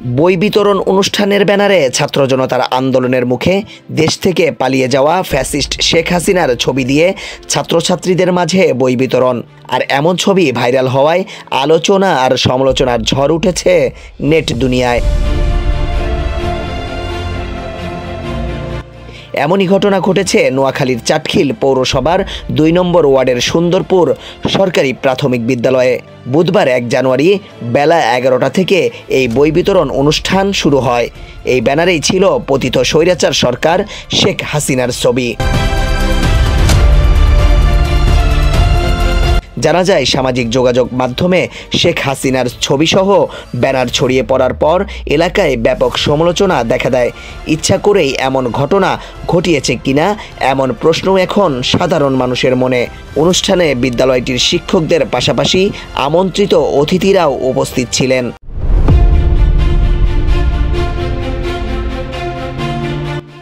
বই বিতরণ অনুষ্ঠানের ব্যানারে ছাত্র জনতার আন্দোলনের মুখে দেশ থেকে পালিয়ে যাওয়া ফ্যাসিস্ট শেখ হাসিনার ছবি দিয়ে ছাত্রছাত্রীদের মাঝে বই বিতরণ। আর এমন ছবি ভাইরাল হওয়ায় আলোচনা আর সমালোচনার ঝড় উঠেছে নেট দুনিয়ায়। এমনই ঘটনা ঘটেছে নোয়াখালীর চাটখিল পৌরসভার ২ নম্বর ওয়ার্ডের সুন্দরপুর সরকারি প্রাথমিক বিদ্যালয়ে বুধবার ১ জানুয়ারি বেলা ১১টা থেকে এই বই বিতরণ অনুষ্ঠান শুরু হয়। এই ব্যানারেই ছিল পতিত স্বৈরাচার সরকার শেখ হাসিনার ছবি। জানা যায়, সামাজিক যোগাযোগ মাধ্যমে শেখ হাসিনার ছবিসহ ব্যানার ছড়িয়ে পড়ার পর এলাকায় ব্যাপক সমালোচনা দেখা দেয়। ইচ্ছা করেই এমন ঘটনা ঘটিয়েছে কিনা এমন প্রশ্ন এখন সাধারণ মানুষের মনে। অনুষ্ঠানে বিদ্যালয়টির শিক্ষকদের পাশাপাশি আমন্ত্রিত অতিথিরাও উপস্থিত ছিলেন।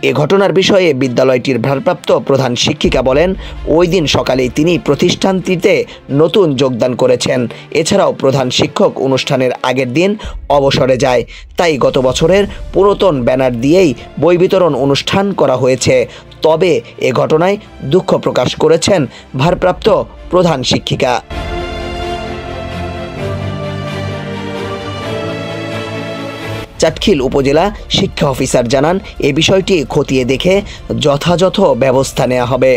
এ ঘটনার বিষয়ে বিদ্যালয়টির ভারপ্রাপ্ত প্রধান শিক্ষিকা বলেন, ওই দিন সকালেই তিনি প্রতিষ্ঠানটিতে নতুন যোগদান করেছেন। এছাড়াও প্রধান শিক্ষক অনুষ্ঠানের আগের দিন অবসরে যায়, তাই গত বছরের পুরাতন ব্যানার দিয়েই বই বিতরণ অনুষ্ঠান করা হয়েছে। তবে এ ঘটনায় দুঃখ প্রকাশ করেছেন ভারপ্রাপ্ত প্রধান শিক্ষিকা। চাটখিল উপজেলা শিক্ষা অফিসার জানান, এ বিষয়টি খতিয়ে দেখে যথাযথ ব্যবস্থা নেওয়া হবে।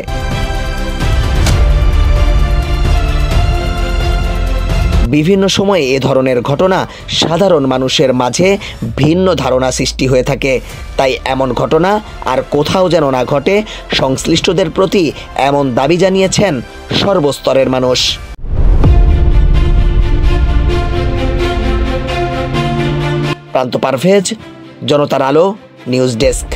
বিভিন্ন সময়ে এ ধরনের ঘটনা সাধারণ মানুষের মাঝে ভিন্ন ধারণা সৃষ্টি হয়ে থাকে, তাই এমন ঘটনা আর কোথাও যেন না ঘটে, সংশ্লিষ্টদের প্রতি এমন দাবি জানিয়েছেন সর্বস্তরের মানুষ। প্রান্ত পারভেজ, জনতার আলো, নিউজ ডেস্ক।